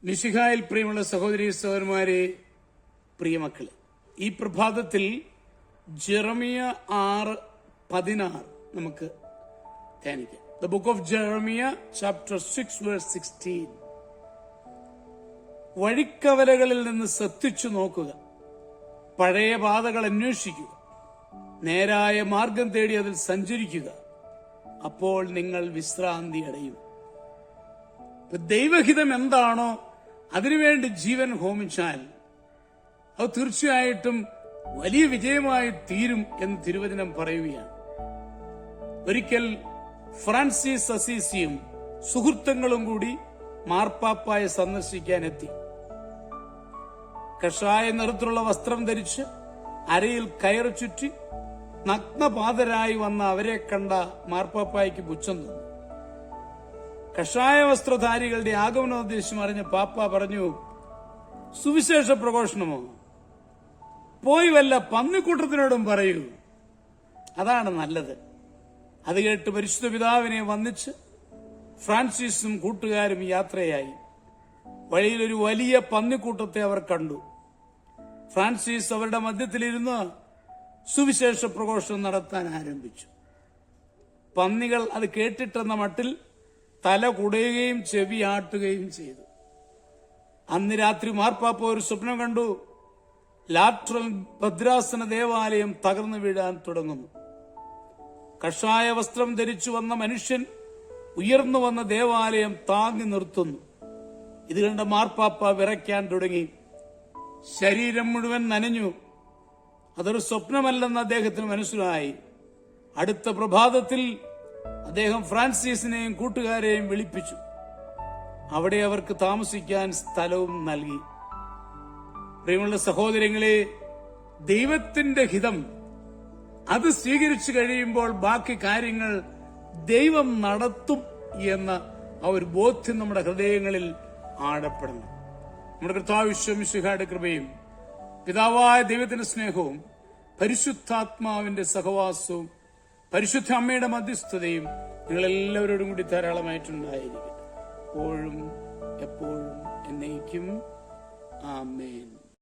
മിശിഹായിൽ പ്രിയമുള്ള സഹോദരീ സഹോദരന്മാരെ, പ്രിയമക്കളെ, ഈ പ്രഭാതത്തിൽ ജെറമിയ 6:16 നമുക്ക് ധ്യാനിക്കാം. The book of Jeremiah chapter 6:16. വഴിക്കവലകളിൽ നിന്ന് ശ്രദ്ധിച്ചു നോക്കുക, പഴയ പാതകൾ അന്വേഷിക്കുക, നേരായ മാർഗം തേടി അതിൽ സഞ്ചരിക്കുക, അപ്പോൾ നിങ്ങൾ വിശ്രാന്തി അടയും. ദൈവഹിതം എന്താണോ അതിനുവേണ്ടി ജീവൻ ഹോമിച്ചാൽ അത് തീർച്ചയായിട്ടും വലിയ വിജയമായി തീരും എന്ന് തിരുവചനം പറയുകയാണ്. ഒരിക്കൽ ഫ്രാൻസിസ് അസീസിയും സുഹൃത്തുക്കളും കൂടി മാർപ്പാപ്പായെ സന്ദർശിക്കാൻ എത്തി. കഷായ നിറത്തിലുള്ള വസ്ത്രം ധരിച്ച് അരയിൽ കയറ് ചുറ്റി നഗ്നപാതരായി വന്ന അവരെ കണ്ട മാർപ്പാപ്പായ്ക്ക് പുച്ഛം തോന്നി. കഷായ വസ്ത്രധാരികളുടെ ആഗമനോദ്ദേശം അറിഞ്ഞ പാപ്പ പറഞ്ഞു, സുവിശേഷ പ്രഘോഷണമോ? പോയി വല്ല പന്നിക്കൂട്ടത്തിനോടും പറയൂ, അതാണ് നല്ലത്. അത് കേട്ട് പരിശുദ്ധ പിതാവിനെ വന്ദിച്ച് ഫ്രാൻസിസും കൂട്ടുകാരും യാത്രയായി. വഴിയിലൊരു വലിയ പന്നിക്കൂട്ടത്തെ അവർ കണ്ടു. ഫ്രാൻസിസ് അവരുടെ മധ്യത്തിലിരുന്ന് സുവിശേഷ പ്രഘോഷണം നടത്താൻ ആരംഭിച്ചു. പന്നികൾ അത് കേട്ടിട്ടെന്ന മട്ടിൽ തല കുടയുകയും ചെവി ആട്ടുകയും ചെയ്തു. അന്ന് രാത്രി മാർപ്പാപ്പ ഒരു സ്വപ്നം കണ്ടു. ലാട്രൽ ഭദ്രാസന ദേവാലയം തകർന്നു വീഴാൻ തുടങ്ങുന്നു. കഷായ വസ്ത്രം ധരിച്ചു വന്ന മനുഷ്യൻ ഉയർന്നു വന്ന ദേവാലയം താങ്ങി നിർത്തുന്നു. ഇത് കണ്ട മാർപ്പാപ്പ വിറയ്ക്കാൻ തുടങ്ങി. ശരീരം മുഴുവൻ നനഞ്ഞു. അതൊരു സ്വപ്നമല്ലെന്ന് അദ്ദേഹത്തിന് മനസ്സിലായി. അടുത്ത പ്രഭാതത്തിൽ അദ്ദേഹം ഫ്രാൻസിസിനെയും കൂട്ടുകാരെയും വിളിപ്പിച്ചു. അവിടെ അവർക്ക് താമസിക്കാൻ സ്ഥലവും നൽകി. പ്രിയമുള്ള സഹോദരങ്ങളെ, ദൈവത്തിന്റെ ഹിതം അത് സ്വീകരിച്ചു കഴിയുമ്പോൾ ബാക്കി കാര്യങ്ങൾ ദൈവം നടത്തും എന്ന ആ ഒരു ബോധ്യം നമ്മുടെ ഹൃദയങ്ങളിൽ ആഴപ്പെടണം. നമ്മുടെ കർത്താവ് മിശിഹായുടെ കൃപയും പിതാവായ ദൈവത്തിന്റെ സ്നേഹവും പരിശുദ്ധാത്മാവിന്റെ സഹവാസവും പരിശുദ്ധ അമ്മയുടെ മധ്യസ്ഥതയും നിങ്ങളെല്ലാവരോടും കൂടി ധാരാളമായിട്ടുണ്ടായിരിക്കട്ടെ, എപ്പോഴും എപ്പോഴും എന്നേക്കും. ആമേൻ.